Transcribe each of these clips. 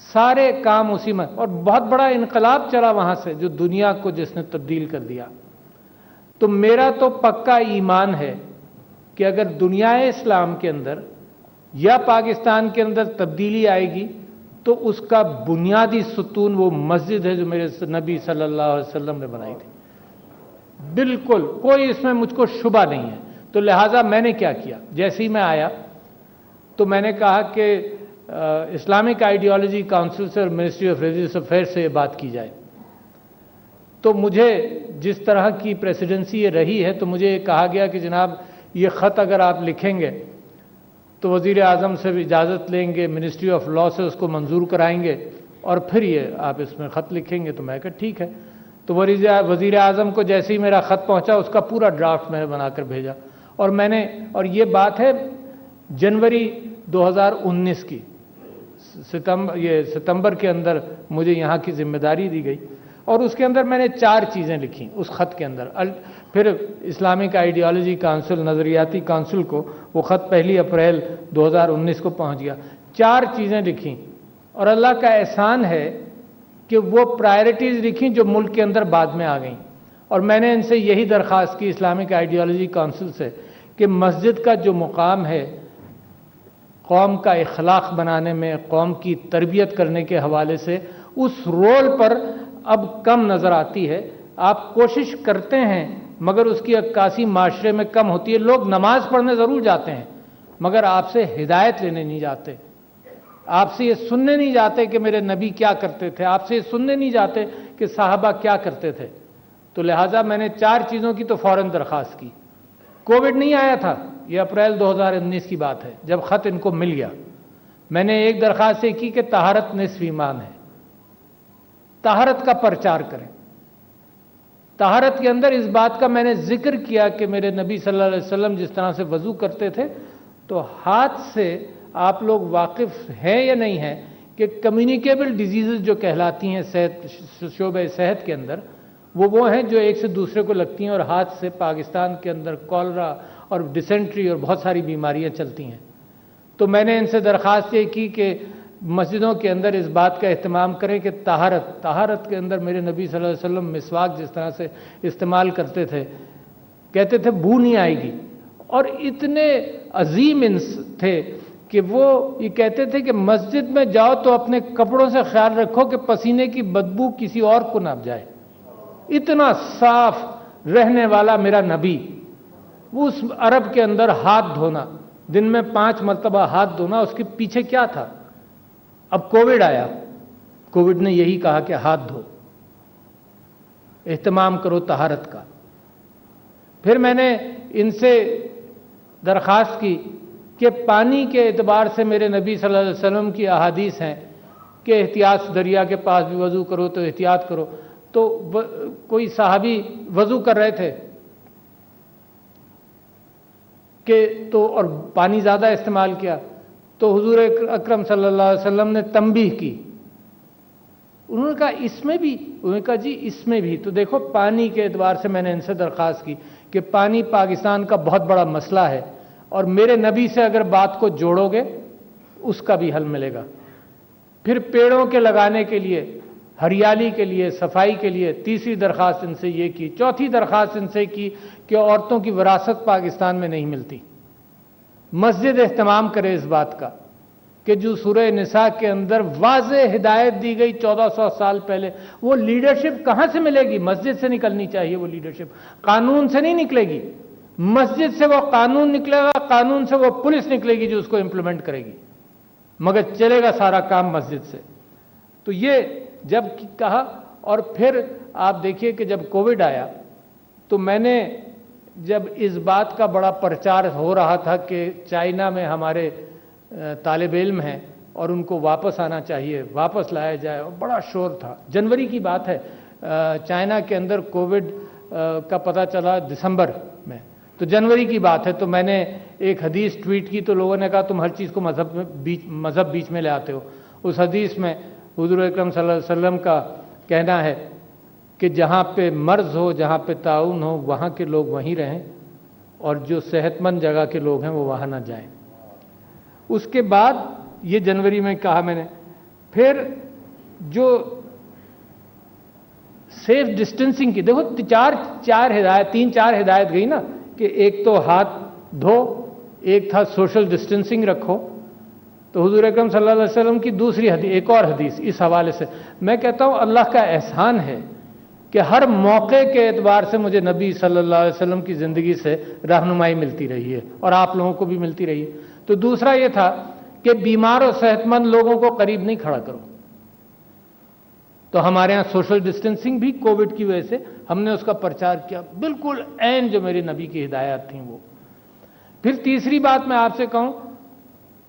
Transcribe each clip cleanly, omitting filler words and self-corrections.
سارے کام اسی میں، اور بہت بڑا انقلاب چلا وہاں سے جو دنیا کو جس نے تبدیل کر دیا۔ تو میرا تو پکا ایمان ہے کہ اگر دنیا اسلام کے اندر یا پاکستان کے اندر تبدیلی آئے گی تو اس کا بنیادی ستون وہ مسجد ہے جو میرے نبی صلی اللہ علیہ وسلم نے بنائی تھی۔ بالکل کوئی اس میں مجھ کو شبہ نہیں ہے۔ تو لہٰذا میں نے کیا کیا، جیسے ہی میں آیا تو میں نے کہا کہ اسلامک آئیڈیالوجی کونسل سے اور منسٹری آف ریلیجیس افیئر سے یہ بات کی جائے۔ تو مجھے جس طرح کی پریسیڈنسی یہ رہی ہے تو مجھے یہ کہا گیا کہ جناب یہ خط اگر آپ لکھیں گے تو وزیر اعظم سے بھی اجازت لیں گے، منسٹری آف لاء سے اس کو منظور کرائیں گے اور پھر یہ آپ اس میں خط لکھیں گے۔ تو میں کہا ٹھیک ہے۔ تو وزیر اعظم کو جیسے ہی میرا خط پہنچا اس کا پورا ڈرافٹ میں نے بنا کر بھیجا، اور یہ بات ہے جنوری 2019 کی، ستمبر کے اندر مجھے یہاں کی ذمہ داری دی گئی، اور اس کے اندر میں نے 4 چیزیں لکھیں اس خط کے اندر۔ پھر اسلامک آئیڈیالوجی کونسل، نظریاتی کونسل کو وہ خط 1 اپریل 2019 کو پہنچ گیا۔ 4 چیزیں لکھیں، اور اللہ کا احسان ہے کہ وہ پرائرٹیز لکھیں جو ملک کے اندر بعد میں آ گئیں، اور میں نے ان سے یہی درخواست کی اسلامک آئیڈیالوجی کونسل سے کہ مسجد کا جو مقام ہے قوم کا اخلاق بنانے میں، قوم کی تربیت کرنے کے حوالے سے، اس رول پر اب کم نظر آتی ہے۔ آپ کوشش کرتے ہیں مگر اس کی عکاسی معاشرے میں کم ہوتی ہے۔ لوگ نماز پڑھنے ضرور جاتے ہیں مگر آپ سے ہدایت لینے نہیں جاتے، آپ سے یہ سننے نہیں جاتے کہ میرے نبی کیا کرتے تھے، آپ سے یہ سننے نہیں جاتے کہ صحابہ کیا کرتے تھے۔ تو لہٰذا میں نے 4 چیزوں کی تو فوراً درخواست کی۔ کووڈ نہیں آیا تھا، یہ اپریل 2019 کی بات ہے جب خط ان کو مل گیا۔ میں نے ایک درخواست یہ کی کہ طہارت نصف ایمان ہے، طہارت کا پرچار کریں۔ طہارت کے اندر اس بات کا میں نے ذکر کیا کہ میرے نبی صلی اللہ علیہ وسلم جس طرح سے وضو کرتے تھے، تو ہاتھ سے آپ لوگ واقف ہیں یا نہیں ہیں کہ کمیونیکیبل ڈیزیزز جو کہلاتی ہیں شعبہ صحت کے اندر، وہ ہیں جو ایک سے دوسرے کو لگتی ہیں، اور ہاتھ سے پاکستان کے اندر کولرا اور ڈیسنٹری اور بہت ساری بیماریاں چلتی ہیں۔ تو میں نے ان سے درخواست یہ کی کہ مسجدوں کے اندر اس بات کا اہتمام کریں کہ طہارت کے اندر میرے نبی صلی اللہ علیہ وسلم مسواک جس طرح سے استعمال کرتے تھے، کہتے تھے بو نہیں آئے گی، اور اتنے عظیم تھے کہ وہ یہ کہتے تھے کہ مسجد میں جاؤ تو اپنے کپڑوں سے خیال رکھو کہ پسینے کی بدبو کسی اور کو نہ جائے۔ اتنا صاف رہنے والا میرا نبی، اس عرب کے اندر ہاتھ دھونا، دن میں 5 مرتبہ ہاتھ دھونا، اس کے پیچھے کیا تھا؟ اب کووڈ آیا، کووڈ نے یہی کہا کہ ہاتھ دھو، اہتمام کرو طہارت کا۔ پھر میں نے ان سے درخواست کی کہ پانی کے اعتبار سے میرے نبی صلی اللہ علیہ وسلم کی احادیث ہیں کہ احتیاط، دریا کے پاس بھی وضو کرو تو احتیاط کرو۔ تو کوئی صحابی وضو کر رہے تھے اور پانی زیادہ استعمال کیا، تو حضور اکرم صلی اللہ علیہ وسلم نے تنبیہ کی۔ انہوں نے کہا اس میں بھی، انہوں نے کہا جی اس میں بھی۔ تو دیکھو پانی کے اعتبار سے میں نے ان سے درخواست کی کہ پانی پاکستان کا بہت بڑا مسئلہ ہے، اور میرے نبی سے اگر بات کو جوڑو گے اس کا بھی حل ملے گا۔ پھر پیڑوں کے لگانے کے لیے، ہریالی کے لیے، صفائی کے لیے تیسری درخواست ان سے یہ کی۔ چوتھی درخواست ان سے کی کہ عورتوں کی وراثت پاکستان میں نہیں ملتی، مسجد اہتمام کرے اس بات کا کہ جو سورہ نساء کے اندر واضح ہدایت دی گئی 1400 سال پہلے، وہ لیڈرشپ کہاں سے ملے گی؟ مسجد سے نکلنی چاہیے وہ لیڈرشپ، قانون سے نہیں نکلے گی۔ مسجد سے وہ قانون نکلے گا، قانون سے وہ پولیس نکلے گی جو اس کو امپلیمنٹ کرے گی، مگر چلے گا سارا کام مسجد سے۔ تو یہ جب کہا، اور پھر آپ دیکھیے کہ جب کووڈ آیا تو میں نے جب اس بات کا بڑا پرچار ہو رہا تھا کہ چائنا میں ہمارے طالب علم ہیں اور ان کو واپس آنا چاہیے، واپس لایا جائے، اور بڑا شور تھا۔ جنوری کی بات ہے، چائنا کے اندر کووڈ کا پتہ چلا دسمبر میں، تو جنوری کی بات ہے۔ تو میں نے ایک حدیث ٹویٹ کی تو لوگوں نے کہا تم ہر چیز کو مذہب بیچ میں لے آتے ہو۔ اس حدیث میں حضور اکرم صلی اللہ علیہ وسلم کا کہنا ہے کہ جہاں پہ مرض ہو، جہاں پہ طاعون ہو، وہاں کے لوگ وہیں رہیں، اور جو صحت مند جگہ کے لوگ ہیں وہ وہاں نہ جائیں۔ اس کے بعد یہ جنوری میں کہا میں نے، پھر جو سیف ڈسٹینسنگ کی، دیکھو تین چار ہدایت گئی نا، کہ ایک تو ہاتھ دھو، ایک تھا سوشل ڈسٹینسنگ رکھو. تو حضور اکرم صلی اللہ علیہ وسلم کی دوسری حدیث، ایک اور حدیث اس حوالے سے میں کہتا ہوں اللہ کا احسان ہے کہ ہر موقع کے اعتبار سے مجھے نبی صلی اللہ علیہ وسلم کی زندگی سے رہنمائی ملتی رہی ہے، اور آپ لوگوں کو بھی ملتی رہی ہے. تو دوسرا یہ تھا کہ بیمار اور صحت مند لوگوں کو قریب نہیں کھڑا کرو. تو ہمارے ہاں سوشل ڈسٹینسنگ بھی کووڈ کی وجہ سے ہم نے اس کا پرچار کیا، بالکل عین جو میرے نبی کی ہدایات تھیں وہ. پھر تیسری بات میں آپ سے کہوں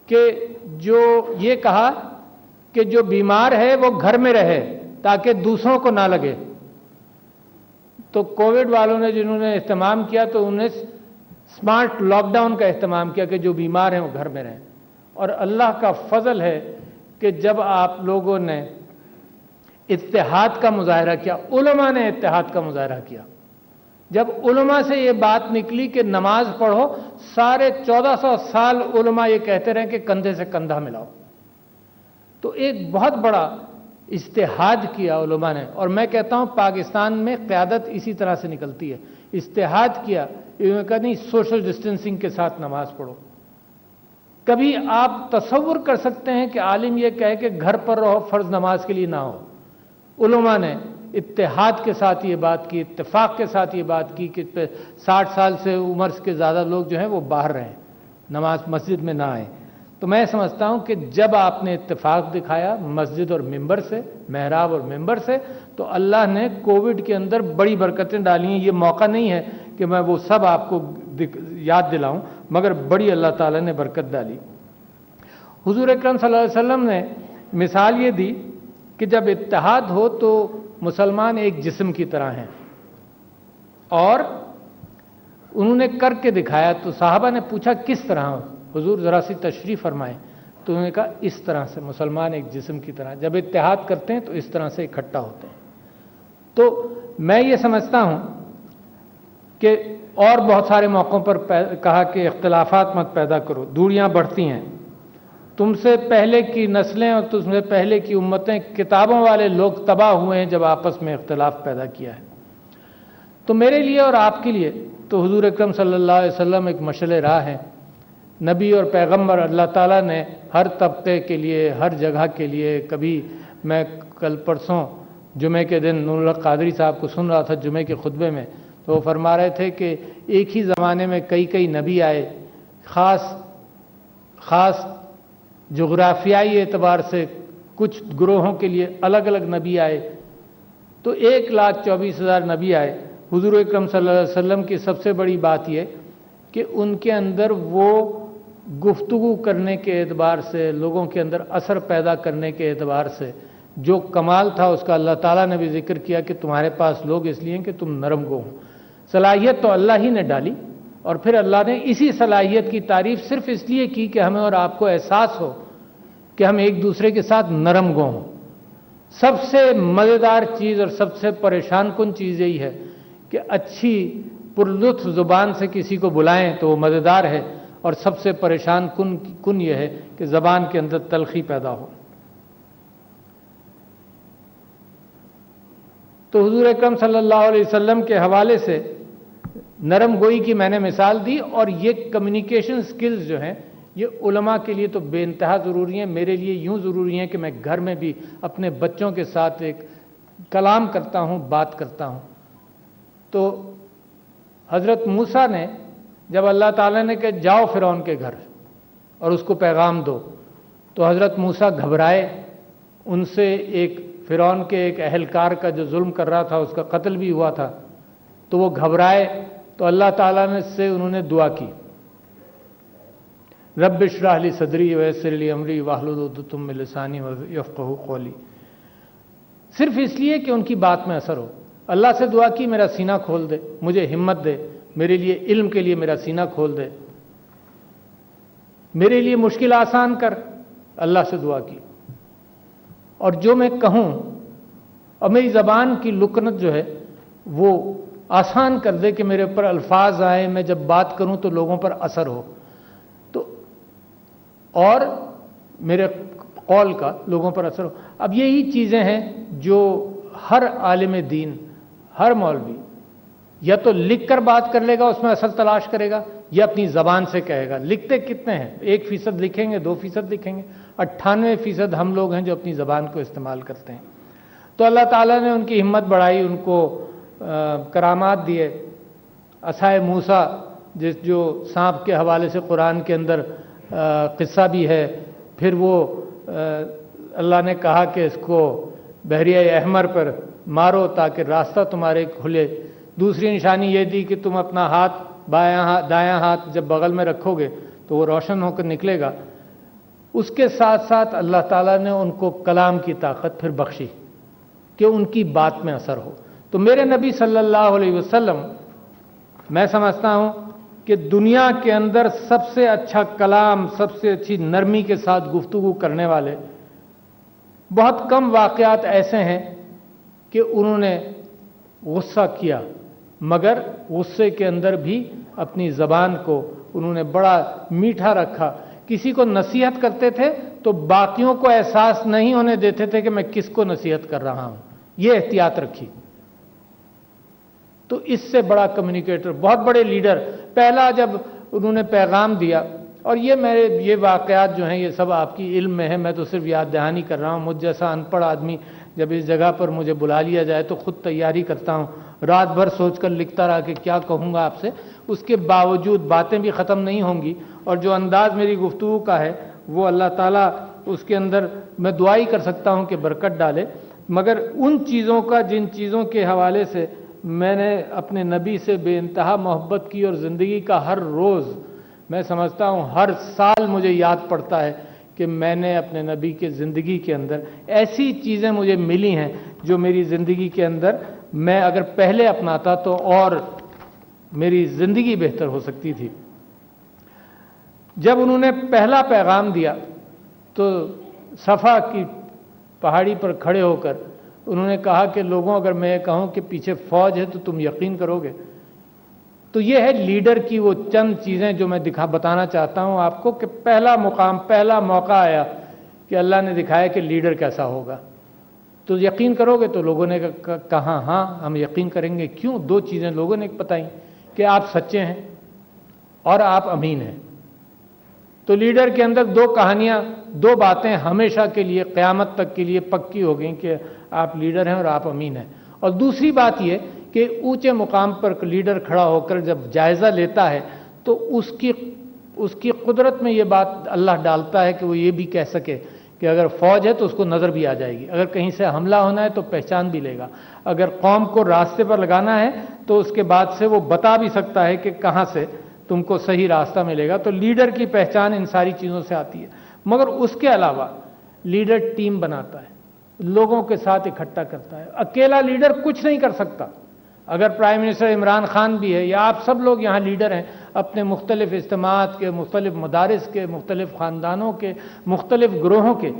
کہ جو یہ کہا کہ جو بیمار ہے وہ گھر میں رہے تاکہ دوسروں کو نہ لگے. تو کووڈ والوں نے جنہوں نے اہتمام کیا تو انہیں سمارٹ لاک ڈاؤن کا اہتمام کیا کہ جو بیمار ہیں وہ گھر میں رہیں. اور اللہ کا فضل ہے کہ جب آپ لوگوں نے اتحاد کا مظاہرہ کیا، علماء نے اتحاد کا مظاہرہ کیا، جب علماء سے یہ بات نکلی کہ نماز پڑھو، سارے 1400 سال علماء یہ کہتے رہے کہ کندھے سے کندھا ملاؤ. تو ایک بہت بڑا اجتہاد کیا علماء نے. اور میں کہتا ہوں پاکستان میں قیادت اسی طرح سے نکلتی ہے. اجتہاد کیا، انہوں نے کہا نہیں سوشل ڈسٹینسنگ کے ساتھ نماز پڑھو. کبھی آپ تصور کر سکتے ہیں کہ عالم یہ کہے کہ گھر پر رہو، فرض نماز کے لیے نہ ہو؟ علماء نے اتحاد کے ساتھ یہ بات کی، اتفاق کے ساتھ یہ بات کی کہ 60 سال سے عمر کے زیادہ لوگ جو ہیں وہ باہر رہیں، نماز مسجد میں نہ آئیں. تو میں سمجھتا ہوں کہ جب آپ نے اتفاق دکھایا مسجد اور ممبر سے، محراب اور ممبر سے، تو اللہ نے کووڈ کے اندر بڑی برکتیں ڈالی ہیں. یہ موقع نہیں ہے کہ میں وہ سب آپ کو یاد دلاؤں، مگر بڑی اللہ تعالیٰ نے برکت ڈالی. حضور اکرم صلی اللہ علیہ وسلم نے مثال یہ دی کہ جب اتحاد ہو تو مسلمان ایک جسم کی طرح ہیں. اور انہوں نے کر کے دکھایا. تو صحابہ نے پوچھا کس طرح؟ حضور ذرا سی تشریح فرمائیں. تو انہوں نے کہا اس طرح سے، مسلمان ایک جسم کی طرح جب اتحاد کرتے ہیں تو اس طرح سے اکٹھا ہوتے ہیں. تو میں یہ سمجھتا ہوں کہ اور بہت سارے موقعوں پر کہا کہ اختلافات مت پیدا کرو، دوریاں بڑھتی ہیں. تم سے پہلے کی نسلیں اور تم سے پہلے کی امتیں، کتابوں والے لوگ تباہ ہوئے ہیں جب آپس میں اختلاف پیدا کیا ہے. تو میرے لیے اور آپ کے لیے تو حضور اکرم صلی اللہ علیہ وسلم ایک مشعل راہ ہے. نبی اور پیغمبر اللہ تعالیٰ نے ہر طبقے کے لیے، ہر جگہ کے لیے. کبھی میں کل پرسوں جمعے کے دن نور الحق قادری صاحب کو سن رہا تھا جمعے کے خطبے میں، تو وہ فرما رہے تھے کہ ایک ہی زمانے میں کئی نبی آئے، خاص جغرافیائی اعتبار سے کچھ گروہوں کے لیے الگ الگ نبی آئے. تو 1,24,000 نبی آئے. حضور اکرم صلی اللہ علیہ وسلم کی سب سے بڑی بات یہ کہ ان کے اندر وہ گفتگو کرنے کے اعتبار سے، لوگوں کے اندر اثر پیدا کرنے کے اعتبار سے جو کمال تھا اس کا اللہ تعالیٰ نے بھی ذکر کیا کہ تمہارے پاس لوگ اس لیے کہ تم نرم گو ہو. صلاحیت تو اللہ ہی نے ڈالی، اور پھر اللہ نے اسی صلاحیت کی تعریف صرف اس لیے کی کہ ہمیں اور آپ کو احساس ہو کہ ہم ایک دوسرے کے ساتھ نرم گو ہوں. سب سے مزیدار چیز اور سب سے پریشان کن چیز یہی ہے کہ اچھی پرلطف زبان سے کسی کو بلائیں تو وہ مزیدار ہے، اور سب سے پریشان کن یہ ہے کہ زبان کے اندر تلخی پیدا ہو. تو حضور اکرم صلی اللہ علیہ وسلم کے حوالے سے نرم گوئی کی میں نے مثال دی. اور یہ کمیونیکیشن سکلز جو ہیں یہ علماء کے لیے تو بے انتہا ضروری ہیں. میرے لیے یوں ضروری ہیں کہ میں گھر میں بھی اپنے بچوں کے ساتھ ایک کلام کرتا ہوں، بات کرتا ہوں. تو حضرت موسیٰ نے جب اللہ تعالیٰ نے کہ جاؤ فرعون کے گھر اور اس کو پیغام دو، تو حضرت موسیٰ گھبرائے. ان سے ایک فرعون کے ایک اہلکار کا جو ظلم کر رہا تھا اس کا قتل بھی ہوا تھا، تو وہ گھبرائے. تو اللہ تعالیٰ نے سے انہوں نے دعا کی، رب اشرح لی صدری ویسر لی امری واحلل عقدۃ من لسانی یفقہوا قولی. صرف اس لیے کہ ان کی بات میں اثر ہو. اللہ سے دعا کی میرا سینہ کھول دے، مجھے ہمت دے، میرے لیے علم کے لیے میرا سینہ کھول دے، میرے لیے مشکل آسان کر. اللہ سے دعا کی، اور جو میں کہوں اور میری زبان کی لکنت جو ہے وہ آسان کر دے کہ میرے اوپر الفاظ آئیں، میں جب بات کروں تو لوگوں پر اثر ہو. تو اور میرے قول کا لوگوں پر اثر ہو۔ اب یہی چیزیں ہیں جو ہر عالم دین، ہر مولوی یا تو لکھ کر بات کر لے گا، اس میں اثر تلاش کرے گا، یا اپنی زبان سے کہے گا۔ لکھتے کتنے ہیں؟ 1% لکھیں گے، 2% لکھیں گے، 98% ہم لوگ ہیں جو اپنی زبان کو استعمال کرتے ہیں۔ تو اللہ تعالیٰ نے ان کی ہمت بڑھائی، ان کو کرامات دیے۔ عصائے موسیٰ جو سانپ کے حوالے سے قرآن کے اندر قصہ بھی ہے، پھر وہ اللہ نے کہا کہ اس کو بحریہ احمر پر مارو تاکہ راستہ تمہارے کھلے۔ دوسری نشانی یہ دی کہ تم اپنا ہاتھ دایاں ہاتھ جب بغل میں رکھو گے تو وہ روشن ہو کر نکلے گا۔ اس کے ساتھ ساتھ اللہ تعالیٰ نے ان کو کلام کی طاقت پھر بخشی کہ ان کی بات میں اثر ہو۔ تو میرے نبی صلی اللہ علیہ وسلم، میں سمجھتا ہوں کہ دنیا کے اندر سب سے اچھا کلام، سب سے اچھی نرمی کے ساتھ گفتگو کرنے والے، بہت کم واقعات ایسے ہیں کہ انہوں نے غصہ کیا، مگر غصے کے اندر بھی اپنی زبان کو انہوں نے بڑا میٹھا رکھا۔ کسی کو نصیحت کرتے تھے تو باقیوں کو احساس نہیں ہونے دیتے تھے کہ میں کس کو نصیحت کر رہا ہوں، یہ احتیاط رکھی۔ تو اس سے بڑا کمیونیکیٹر، بہت بڑے لیڈر، پہلا جب انہوں نے پیغام دیا، اور یہ واقعات جو ہیں یہ سب آپ کی علم میں ہے، میں تو صرف یاد دہانی کر رہا ہوں۔ مجھ جیسا ان پڑھ آدمی جب اس جگہ پر مجھے بلا لیا جائے تو خود تیاری کرتا ہوں، رات بھر سوچ کر لکھتا رہا کہ کیا کہوں گا آپ سے۔ اس کے باوجود باتیں بھی ختم نہیں ہوں گی، اور جو انداز میری گفتگو کا ہے وہ اللہ تعالیٰ اس کے اندر میں دعا ہی کر سکتا ہوں کہ برکت ڈالے۔ مگر ان چیزوں کا جن چیزوں کے حوالے سے میں نے اپنے نبی سے بے انتہا محبت کی، اور زندگی کا ہر روز، میں سمجھتا ہوں ہر سال مجھے یاد پڑتا ہے کہ میں نے اپنے نبی کے زندگی کے اندر ایسی چیزیں مجھے ملی ہیں جو میری زندگی کے اندر میں اگر پہلے اپناتا تو اور میری زندگی بہتر ہو سکتی تھی۔ جب انہوں نے پہلا پیغام دیا تو صفا کی پہاڑی پر کھڑے ہو کر انہوں نے کہا کہ لوگوں، اگر میں کہوں کہ پیچھے فوج ہے تو تم یقین کرو گے؟ تو یہ ہے لیڈر کی وہ چند چیزیں جو میں بتانا چاہتا ہوں آپ کو، کہ پہلا مقام، پہلا موقع آیا کہ اللہ نے دکھایا کہ لیڈر کیسا ہوگا۔ تو یقین کرو گے؟ تو لوگوں نے کہا ہاں ہم یقین کریں گے۔ کیوں؟ دو چیزیں لوگوں نے بتائیں کہ آپ سچے ہیں اور آپ امین ہیں۔ تو لیڈر کے اندر دو کہانیاں، دو باتیں ہمیشہ کے لیے، قیامت تک کے لیے پکی ہو گئیں کہ آپ لیڈر ہیں اور آپ امین ہیں۔ اور دوسری بات یہ کہ اونچے مقام پر لیڈر کھڑا ہو کر جب جائزہ لیتا ہے تو اس کی قدرت میں یہ بات اللہ ڈالتا ہے کہ وہ یہ بھی کہہ سکے کہ اگر فوج ہے تو اس کو نظر بھی آ جائے گی، اگر کہیں سے حملہ ہونا ہے تو پہچان بھی لے گا، اگر قوم کو راستے پر لگانا ہے تو اس کے بعد سے وہ بتا بھی سکتا ہے کہ کہاں سے تم کو صحیح راستہ ملے گا۔ تو لیڈر کی پہچان ان ساری چیزوں سے آتی ہے۔ مگر اس کے علاوہ لیڈر ٹیم بناتا ہے، لوگوں کے ساتھ اکٹھا کرتا ہے۔ اکیلا لیڈر کچھ نہیں کر سکتا۔ اگر پرائم منسٹر عمران خان بھی ہے یا آپ سب لوگ یہاں لیڈر ہیں، اپنے مختلف اجتماعات کے، مختلف مدارس کے، مختلف خاندانوں کے، مختلف گروہوں کے،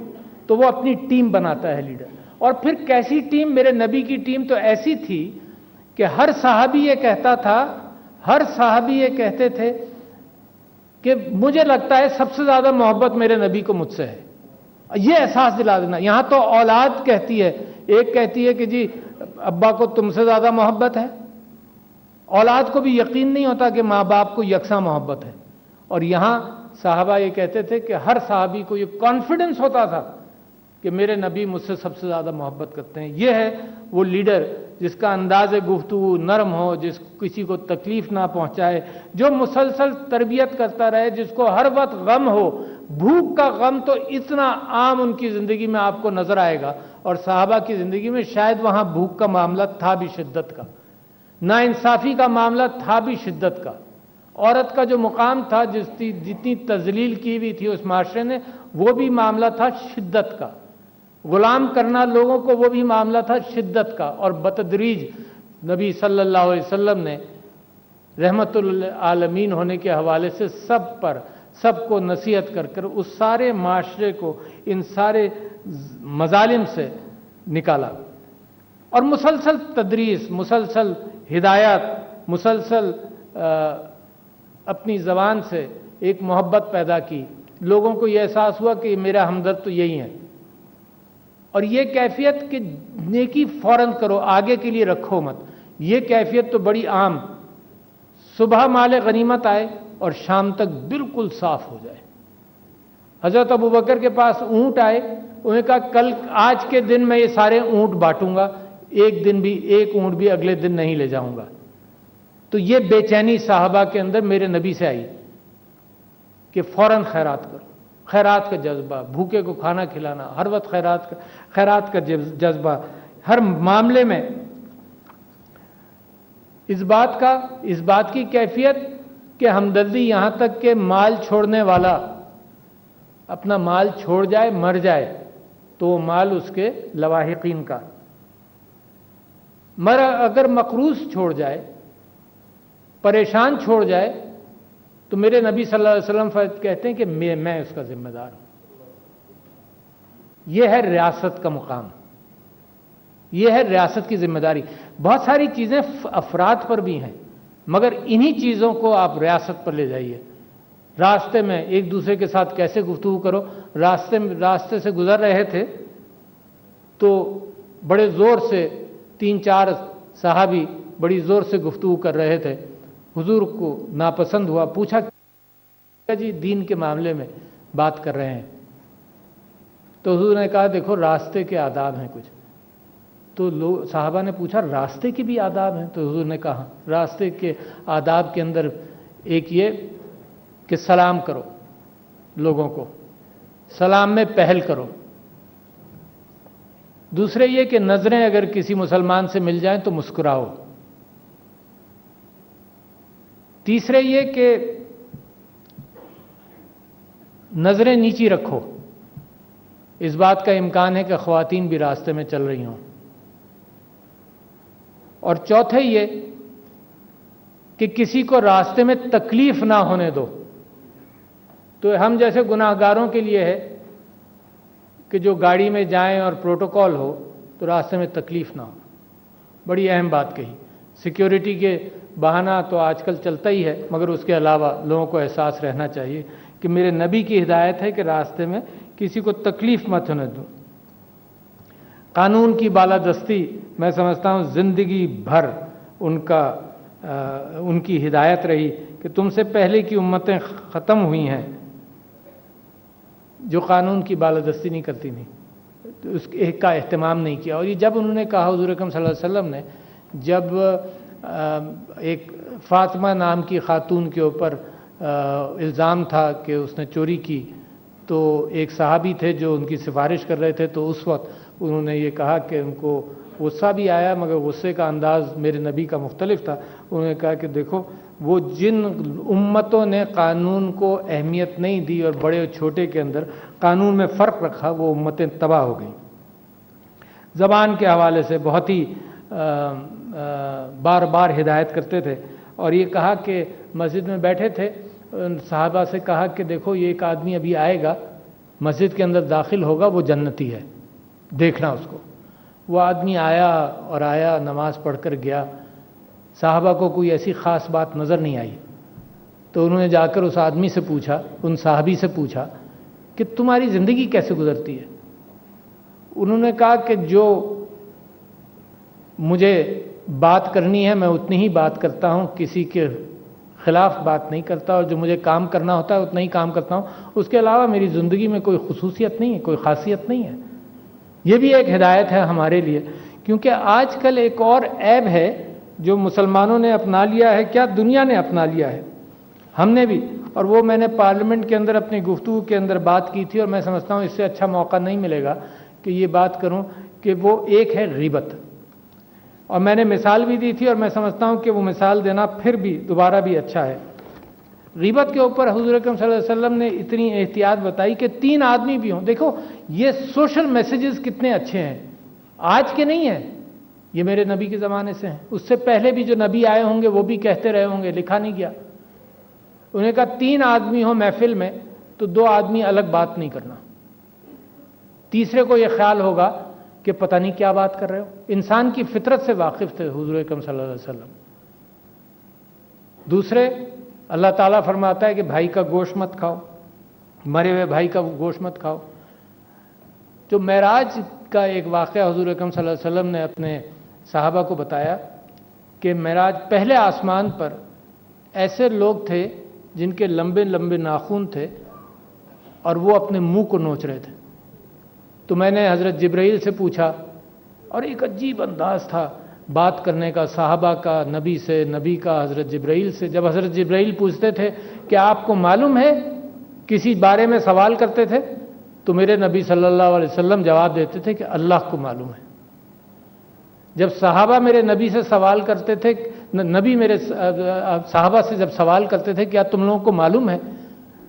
تو وہ اپنی ٹیم بناتا ہے لیڈر۔ اور پھر کیسی ٹیم؟ میرے نبی کی ٹیم تو ایسی تھی کہ ہر صحابی یہ کہتا تھا، ہر صحابی یہ کہتے تھے کہ مجھے لگتا ہے سب سے زیادہ محبت میرے نبی کو مجھ سے ہے۔ یہ احساس دلا دینا۔ یہاں تو اولاد کہتی ہے، ایک کہتی ہے کہ جی ابا کو تم سے زیادہ محبت ہے، اولاد کو بھی یقین نہیں ہوتا کہ ماں باپ کو یکساں محبت ہے۔ اور یہاں صحابہ یہ کہتے تھے کہ ہر صحابی کو یہ کانفیڈنس ہوتا تھا کہ میرے نبی مجھ سے سب سے زیادہ محبت کرتے ہیں۔ یہ ہے وہ لیڈر جس کا انداز گفتگو نرم ہو، جس کسی کو تکلیف نہ پہنچائے، جو مسلسل تربیت کرتا رہے، جس کو ہر وقت غم ہو۔ بھوک کا غم تو اتنا عام ان کی زندگی میں آپ کو نظر آئے گا، اور صحابہ کی زندگی میں شاید وہاں بھوک کا معاملہ تھا بھی شدت کا، ناانصافی کا معاملہ تھا بھی شدت کا، عورت کا جو مقام تھا، جتنی تذلیل کی ہوئی تھی اس معاشرے نے، وہ بھی معاملہ تھا شدت کا، غلام کرنا لوگوں کو، وہ بھی معاملہ تھا شدت کا۔ اور بتدریج نبی صلی اللہ علیہ وسلم نے رحمت للعالمین ہونے کے حوالے سے سب کو نصیحت کر کر اس سارے معاشرے کو ان سارے مظالم سے نکالا، اور مسلسل تدریس، مسلسل ہدایات، مسلسل اپنی زبان سے ایک محبت پیدا کی لوگوں کو یہ احساس ہوا کہ میرا ہمدرد تو یہی ہے. اور یہ کیفیت کہ نیکی فوراً کرو، آگے کے لیے رکھو مت، یہ کیفیت تو بڑی عام. صبح مال غنیمت آئے اور شام تک بالکل صاف ہو جائے. حضرت ابوبکر کے پاس اونٹ آئے، انہوں نے کہا کل آج کے دن میں یہ سارے اونٹ بانٹوں گا، ایک اونٹ بھی اگلے دن نہیں لے جاؤں گا. تو یہ بے چینی صحابہ کے اندر میرے نبی سے آئی کہ فوراً خیرات کرو. خیرات کا جذبہ، بھوکے کو کھانا کھلانا، ہر وقت خیرات کا جذبہ ہر معاملے میں. اس بات کی کیفیت کہ ہمدردی یہاں تک کہ مال چھوڑنے والا اپنا مال چھوڑ جائے، مر جائے، تو وہ مال اس کے لواحقین کا. اگر مقروض چھوڑ جائے، پریشان چھوڑ جائے، تو میرے نبی صلی اللہ علیہ وسلم کہتے ہیں کہ میں اس کا ذمہ دار ہوں. یہ ہے ریاست کا مقام، یہ ہے ریاست کی ذمہ داری. بہت ساری چیزیں افراد پر بھی ہیں، مگر انہی چیزوں کو آپ ریاست پر لے جائیے. راستے میں ایک دوسرے کے ساتھ کیسے گفتگو کرو. راستے سے گزر رہے تھے تو بڑے زور سے 3-4 صحابی بڑی زور سے گفتگو کر رہے تھے. حضور کو ناپسند ہوا، پوچھا جی دین کے معاملے میں بات کر رہے ہیں. تو حضور نے کہا دیکھو راستے کے آداب ہیں کچھ. تو صحابہ نے پوچھا راستے کے بھی آداب ہیں؟ تو حضور نے کہا راستے کے آداب کے اندر ایک یہ کہ سلام کرو، لوگوں کو سلام میں پہل کرو. دوسرے یہ کہ نظریں اگر کسی مسلمان سے مل جائیں تو مسکراؤ. تیسرے یہ کہ نظریں نیچی رکھو. اس بات کا امکان ہے کہ خواتین بھی راستے میں چل رہی ہوں. اور چوتھے یہ کہ کسی کو راستے میں تکلیف نہ ہونے دو. تو ہم جیسے گناہگاروں کے لیے ہے کہ جو گاڑی میں جائیں اور پروٹوکول ہو تو راستے میں تکلیف نہ ہو. بڑی اہم بات کہی. سیکیورٹی کے بہانہ تو آج کل چلتا ہی ہے، مگر اس کے علاوہ لوگوں کو احساس رہنا چاہیے کہ میرے نبی کی ہدایت ہے کہ راستے میں کسی کو تکلیف مت ہونے دو. قانون کی بالادستی میں سمجھتا ہوں زندگی بھر ان کی ہدایت رہی کہ تم سے پہلے کی امتیں ختم ہوئی ہیں جو قانون کی بالادستی نہیں کرتی، نہیں اس کا اہتمام نہیں کیا. اور یہ جب انہوں نے کہا حضور اکرم صلی اللہ علیہ وسلم نے، جب ایک فاطمہ نام کی خاتون کے اوپر الزام تھا کہ اس نے چوری کی، تو ایک صحابی تھے جو ان کی سفارش کر رہے تھے. تو اس وقت انہوں نے یہ کہا کہ ان کو غصہ بھی آیا، مگر غصے کا انداز میرے نبی کا مختلف تھا. انہوں نے کہا کہ دیکھو وہ جن امتوں نے قانون کو اہمیت نہیں دی اور بڑے اور چھوٹے کے اندر قانون میں فرق رکھا، وہ امتیں تباہ ہو گئیں. زبان کے حوالے سے بہت ہی بار بار ہدایت کرتے تھے. اور یہ کہا کہ مسجد میں بیٹھے تھے، صحابہ سے کہا کہ دیکھو یہ ایک آدمی ابھی آئے گا، مسجد کے اندر داخل ہوگا، وہ جنتی ہے، دیکھنا اس کو. وہ آدمی آیا نماز پڑھ کر گیا. صحابہ کو کوئی ایسی خاص بات نظر نہیں آئی. تو انہوں نے جا کر اس آدمی سے پوچھا، ان صحابی سے پوچھا کہ تمہاری زندگی کیسے گزرتی ہے؟ انہوں نے کہا کہ جو مجھے بات کرنی ہے میں اتنی ہی بات کرتا ہوں، کسی کے خلاف بات نہیں کرتا، اور جو مجھے کام کرنا ہوتا ہے اتنا ہی کام کرتا ہوں. اس کے علاوہ میری زندگی میں کوئی خصوصیت نہیں ہے، کوئی خاصیت نہیں ہے. یہ بھی ایک ہدایت ہے ہمارے لیے، کیونکہ آج کل ایک اور عیب ہے جو مسلمانوں نے اپنا لیا ہے، کیا دنیا نے اپنا لیا ہے، ہم نے بھی. اور وہ میں نے پارلیمنٹ کے اندر اپنی گفتگو کے اندر بات کی تھی، اور میں سمجھتا ہوں اس سے اچھا موقع نہیں ملے گا کہ یہ بات کروں، کہ وہ ایک ہے غیبت. اور میں نے مثال بھی دی تھی، اور میں سمجھتا ہوں کہ وہ مثال دینا پھر بھی دوبارہ بھی اچھا ہے. غیبت کے اوپر حضور اکرم صلی اللہ علیہ وسلم نے اتنی احتیاط بتائی کہ 3 آدمی بھی ہوں. دیکھو یہ سوشل میسیجز کتنے اچھے ہیں، آج کے نہیں ہیں، یہ میرے نبی کے زمانے سے ہیں. اس سے پہلے بھی جو نبی آئے ہوں گے وہ بھی کہتے رہے ہوں گے، لکھا نہیں گیا. انہوں نے کہا 3 آدمی ہوں محفل میں تو 2 آدمی الگ بات نہیں کرنا. تیسرے کو یہ خیال ہوگا کہ پتہ نہیں کیا بات کر رہے ہو. انسان کی فطرت سے واقف تھے حضور اکرم صلی اللہ علیہ وسلم. دوسرے، اللہ تعالیٰ فرماتا ہے کہ بھائی کا گوشت مت کھاؤ، مرے ہوئے بھائی کا گوشت مت کھاؤ. جو معراج کا ایک واقعہ حضور اکرم صلی اللہ علیہ وسلم نے اپنے صحابہ کو بتایا کہ معراج پہلے آسمان پر ایسے لوگ تھے جن کے لمبے لمبے ناخن تھے اور وہ اپنے منہ کو نوچ رہے تھے. تو میں نے حضرت جبرائیل سے پوچھا اور ایک عجیب انداز تھا بات کرنے کا صحابہ کا نبی سے، نبی کا حضرت جبرائیل سے. جب حضرت جبرائیل پوچھتے تھے کہ آپ کو معلوم ہے، کسی بارے میں سوال کرتے تھے تو میرے نبی صلی اللہ علیہ وسلم جواب دیتے تھے کہ اللہ کو معلوم ہے. جب صحابہ میرے نبی سے سوال کرتے تھے، نبی میرے صحابہ سے جب سوال کرتے تھے کیا تم لوگوں کو معلوم ہے،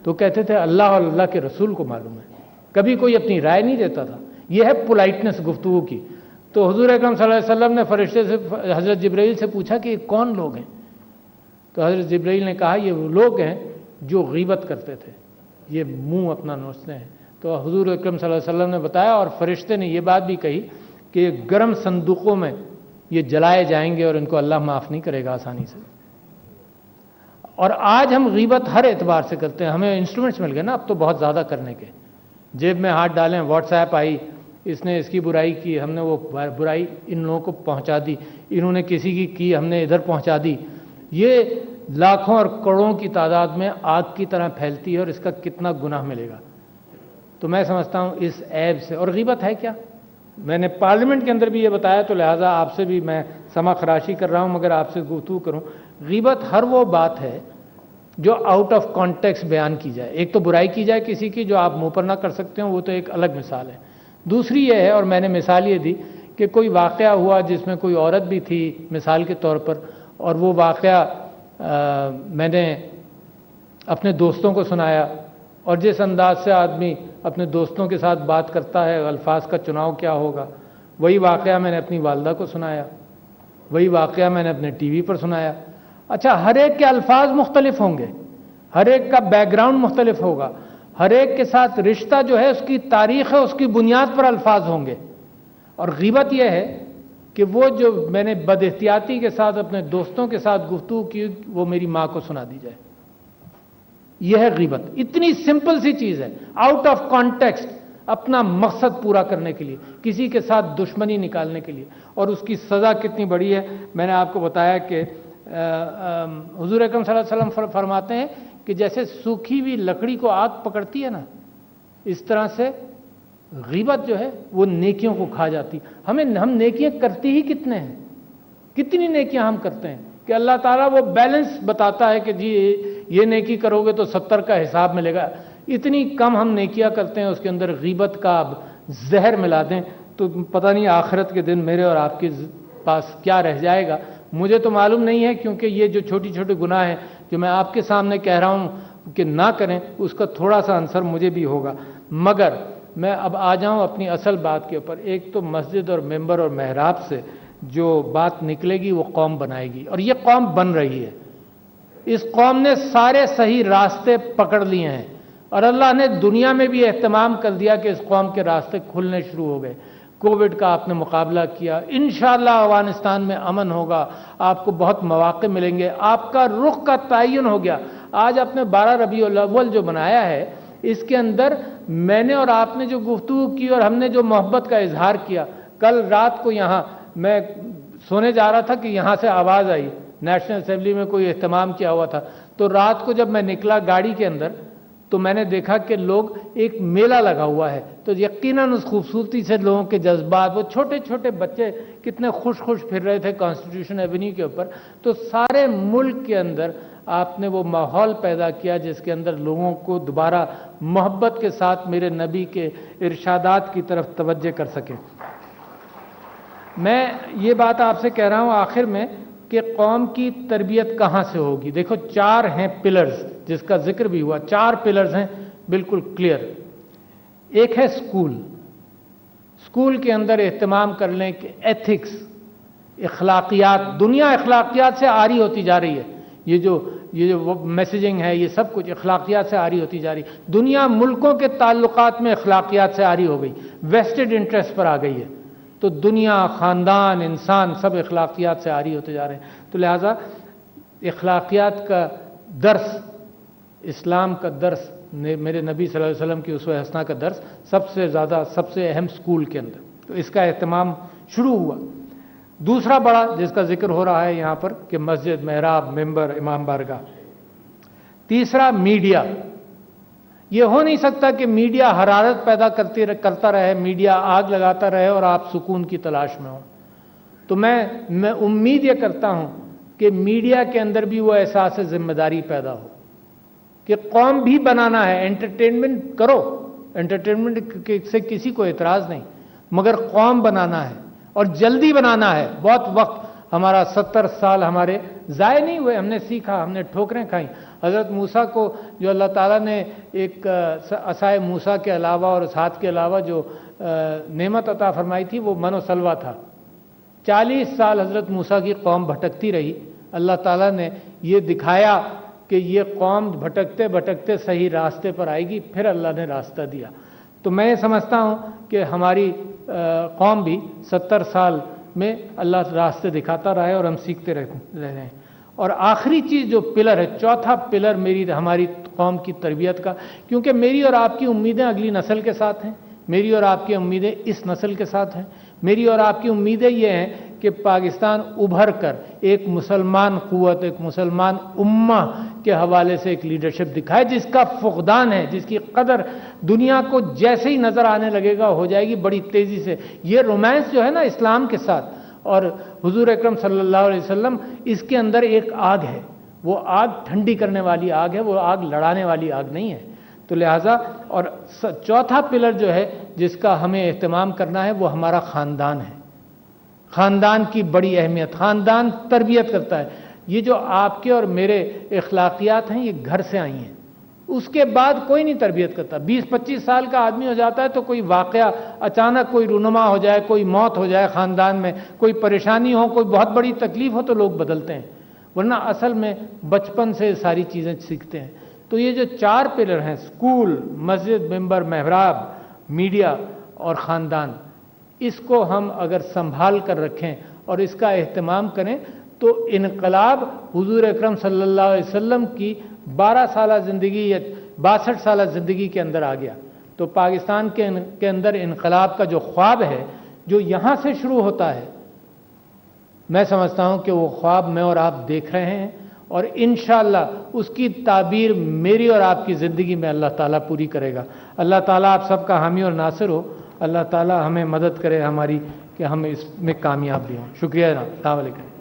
تو کہتے تھے اللہ اور اللہ کے رسول کو معلوم ہے. کبھی کوئی اپنی رائے نہیں دیتا تھا. یہ ہے پولائٹنس گفتگو کی. تو حضور اکرم صلی اللہ علیہ وسلم نے فرشتے سے، حضرت جبرائیل سے پوچھا کہ یہ کون لوگ ہیں؟ تو حضرت جبرائیل نے کہا یہ وہ لوگ ہیں جو غیبت کرتے تھے، یہ منہ اپنا نوچتے ہیں. تو حضور اکرم صلی اللہ علیہ وسلم نے بتایا اور فرشتے نے یہ بات بھی کہی کہ یہ گرم صندوقوں میں یہ جلائے جائیں گے اور ان کو اللہ معاف نہیں کرے گا آسانی سے. اور آج ہم غیبت ہر اعتبار سے کرتے ہیں. ہمیں انسٹرومنٹس مل گئے نا اب تو بہت زیادہ کرنے کے. جیب میں ہاتھ ڈالیں، واٹس ایپ آئی، اس نے اس کی برائی کی، ہم نے وہ برائی ان لوگوں کو پہنچا دی، انہوں نے کسی کی ہم نے ادھر پہنچا دی. یہ لاکھوں اور کروڑوں کی تعداد میں آگ کی طرح پھیلتی ہے اور اس کا کتنا گناہ ملے گا. تو میں سمجھتا ہوں اس عیب سے. اور غیبت ہے کیا؟ میں نے پارلیمنٹ کے اندر بھی یہ بتایا، تو لہٰذا آپ سے بھی میں سما خراشی کر رہا ہوں مگر آپ سے گفتگو کروں. غیبت ہر وہ بات ہے جو آؤٹ آف کانٹیکسٹ بیان کی جائے. ایک تو برائی کی جائے کسی کی جو آپ منہ پر نہ کر سکتے ہوں، وہ تو ایک الگ مثال ہے. دوسری یہ ہے، اور میں نے مثال یہ دی کہ کوئی واقعہ ہوا جس میں کوئی عورت بھی تھی مثال کے طور پر، اور وہ واقعہ میں نے اپنے دوستوں کو سنایا. اور جس انداز سے آدمی اپنے دوستوں کے ساتھ بات کرتا ہے، الفاظ کا چناؤ کیا ہوگا، وہی واقعہ میں نے اپنی والدہ کو سنایا، وہی واقعہ میں نے اپنے ٹی وی پر سنایا. اچھا، ہر ایک کے الفاظ مختلف ہوں گے، ہر ایک کا بیک گراؤنڈ مختلف ہوگا، ہر ایک کے ساتھ رشتہ جو ہے اس کی تاریخ ہے، اس کی بنیاد پر الفاظ ہوں گے. اور غیبت یہ ہے کہ وہ جو میں نے بد احتیاطی کے ساتھ اپنے دوستوں کے ساتھ گفتگو کی وہ میری ماں کو سنا دی جائے. یہ ہے غیبت. اتنی سمپل سی چیز ہے، آؤٹ آف کانٹیکسٹ اپنا مقصد پورا کرنے کے لیے، کسی کے ساتھ دشمنی نکالنے کے لیے. اور اس کی سزا کتنی بڑی ہے. میں نے آپ کو بتایا کہ حضور اکرم صلی اللہ علیہ وسلم فرماتے ہیں کہ جیسے سوکھی ہوئی لکڑی کو آگ پکڑتی ہے نا، اس طرح سے غیبت جو ہے وہ نیکیوں کو کھا جاتی. ہم نیکیاں کرتی ہی کتنے ہیں، کتنی نیکیاں ہم کرتے ہیں کہ اللہ تعالیٰ وہ بیلنس بتاتا ہے کہ جی یہ نیکی کرو گے تو 70 کا حساب ملے گا. اتنی کم ہم نیکیاں کرتے ہیں، اس کے اندر غیبت کا زہر ملا دیں تو پتہ نہیں آخرت کے دن میرے اور آپ کے پاس کیا رہ جائے گا. مجھے تو معلوم نہیں ہے، کیونکہ یہ جو چھوٹی چھوٹی گناہ ہیں جو میں آپ کے سامنے کہہ رہا ہوں کہ نہ کریں، اس کا تھوڑا سا عنصر مجھے بھی ہوگا. مگر میں اب آ جاؤں اپنی اصل بات کے اوپر. ایک تو مسجد اور ممبر اور محراب سے جو بات نکلے گی وہ قوم بنائے گی، اور یہ قوم بن رہی ہے. اس قوم نے سارے صحیح راستے پکڑ لیے ہیں اور اللہ نے دنیا میں بھی اہتمام کر دیا کہ اس قوم کے راستے کھلنے شروع ہو گئے. کووڈ کا آپ نے مقابلہ کیا، انشاءاللہ افغانستان میں امن ہوگا، آپ کو بہت مواقع ملیں گے، آپ کا رخ کا تعین ہو گیا. آج آپ نے 12 ربیع الاول جو بنایا ہے، اس کے اندر میں نے اور آپ نے جو گفتگو کی اور ہم نے جو محبت کا اظہار کیا. کل رات کو یہاں میں سونے جا رہا تھا کہ یہاں سے آواز آئی، نیشنل اسمبلی میں کوئی اہتمام کیا ہوا تھا. تو رات کو جب میں نکلا گاڑی کے اندر تو میں نے دیکھا کہ لوگ ایک میلہ لگا ہوا ہے. تو یقیناً اس خوبصورتی سے لوگوں کے جذبات، وہ چھوٹے چھوٹے بچے کتنے خوش پھر رہے تھے کانسٹیٹیوشن ایونیو کے اوپر. تو سارے ملک کے اندر آپ نے وہ ماحول پیدا کیا جس کے اندر لوگوں کو دوبارہ محبت کے ساتھ میرے نبی کے ارشادات کی طرف توجہ کر سکیں. میں یہ بات آپ سے کہہ رہا ہوں آخر میں کہ قوم کی تربیت کہاں سے ہوگی. دیکھو 4 ہیں پلرز جس کا ذکر بھی ہوا، 4 پلرز ہیں بالکل کلیئر. ایک ہے سکول کے اندر اہتمام کر لیں کہ ایتھکس، اخلاقیات. دنیا اخلاقیات سے آری ہوتی جا رہی ہے. یہ جو میسیجنگ ہے یہ سب کچھ اخلاقیات سے آری ہوتی جا رہی ہے. دنیا ملکوں کے تعلقات میں اخلاقیات سے آری ہو گئی، ویسٹڈ انٹرسٹ پر آ گئی ہے. تو دنیا، خاندان، انسان سب اخلاقیات سے آری ہوتے جا رہے ہیں. تو لہٰذا اخلاقیات کا درس، اسلام کا درس میرے نبی صلی اللہ علیہ وسلم کی اسوہ حسنہ کا درس سب سے زیادہ سب سے اہم سکول کے اندر، تو اس کا اہتمام شروع ہوا۔ دوسرا بڑا جس کا ذکر ہو رہا ہے یہاں پر کہ مسجد، محراب، ممبر، امام بارگاہ۔ تیسرا میڈیا، یہ ہو نہیں سکتا کہ میڈیا حرارت پیدا کرتا رہے، میڈیا آگ لگاتا رہے اور آپ سکون کی تلاش میں ہوں۔ تو میں امید یہ کرتا ہوں کہ میڈیا کے اندر بھی وہ احساس ذمہ داری پیدا ہو کہ قوم بھی بنانا ہے۔ انٹرٹینمنٹ کرو، انٹرٹینمنٹ سے کسی کو اعتراض نہیں، مگر قوم بنانا ہے اور جلدی بنانا ہے۔ بہت وقت ہمارا 70 سال ہمارے ضائع نہیں ہوئے، ہم نے سیکھا، ہم نے ٹھوکریں کھائیں۔ حضرت موسیٰ کو جو اللہ تعالیٰ نے ایک عصائے موسیٰ کے علاوہ اور اس ہاتھ کے علاوہ جو نعمت عطا فرمائی تھی وہ من و سلوہ تھا۔ 40 سال حضرت موسیٰ کی قوم بھٹکتی رہی، اللہ تعالیٰ نے یہ دکھایا کہ یہ قوم بھٹکتے بھٹکتے صحیح راستے پر آئے گی، پھر اللہ نے راستہ دیا۔ تو میں سمجھتا ہوں کہ ہماری قوم بھی 70 سال میں اللہ راستے دکھاتا رہے اور ہم سیکھتے رہے ہیں۔ اور آخری چیز جو پلر ہے، چوتھا پلر ہماری قوم کی تربیت کا، کیونکہ میری اور آپ کی امیدیں اگلی نسل کے ساتھ ہیں، میری اور آپ کی امیدیں اس نسل کے ساتھ ہیں، میری اور آپ کی امیدیں یہ ہیں کہ پاکستان ابھر کر ایک مسلمان قوت، ایک مسلمان امہ کے حوالے سے ایک لیڈرشپ دکھائے جس کا فقدان ہے، جس کی قدر دنیا کو جیسے ہی نظر آنے لگے گا ہو جائے گی بڑی تیزی سے۔ یہ رومانس جو ہے نا اسلام کے ساتھ اور حضور اکرم صلی اللہ علیہ وسلم، اس کے اندر ایک آگ ہے، وہ آگ ٹھنڈی کرنے والی آگ ہے، وہ آگ لڑانے والی آگ نہیں ہے۔ تو لہٰذا اور چوتھا پلر جو ہے جس کا ہمیں اہتمام کرنا ہے وہ ہمارا خاندان ہے۔ خاندان کی بڑی اہمیت، خاندان تربیت کرتا ہے۔ یہ جو آپ کے اور میرے اخلاقیات ہیں یہ گھر سے آئی ہیں، اس کے بعد کوئی نہیں تربیت کرتا۔ 20-25 سال کا آدمی ہو جاتا ہے تو کوئی واقعہ اچانک کوئی رونما ہو جائے، کوئی موت ہو جائے خاندان میں، کوئی پریشانی ہو، کوئی بہت بڑی تکلیف ہو تو لوگ بدلتے ہیں، ورنہ اصل میں بچپن سے ساری چیزیں سیکھتے ہیں۔ تو یہ جو 4 پلر ہیں، سکول، مسجد، ممبر، محراب، میڈیا اور خاندان، اس کو ہم اگر سنبھال کر رکھیں اور اس کا اہتمام کریں تو انقلاب حضور اکرم صلی اللہ علیہ وسلم کی 12 سالہ زندگی یا 62 سالہ زندگی کے اندر آ گیا۔ تو پاکستان کے اندر انقلاب کا جو خواب ہے جو یہاں سے شروع ہوتا ہے، میں سمجھتا ہوں کہ وہ خواب میں اور آپ دیکھ رہے ہیں، اور انشاءاللہ اس کی تعبیر میری اور آپ کی زندگی میں اللہ تعالیٰ پوری کرے گا۔ اللہ تعالیٰ آپ سب کا حامی اور ناصر ہو، اللہ تعالیٰ ہمیں مدد کرے ہماری کہ ہم اس میں کامیاب بھی ہوں۔ شکریہ جناب، السلام علیکم۔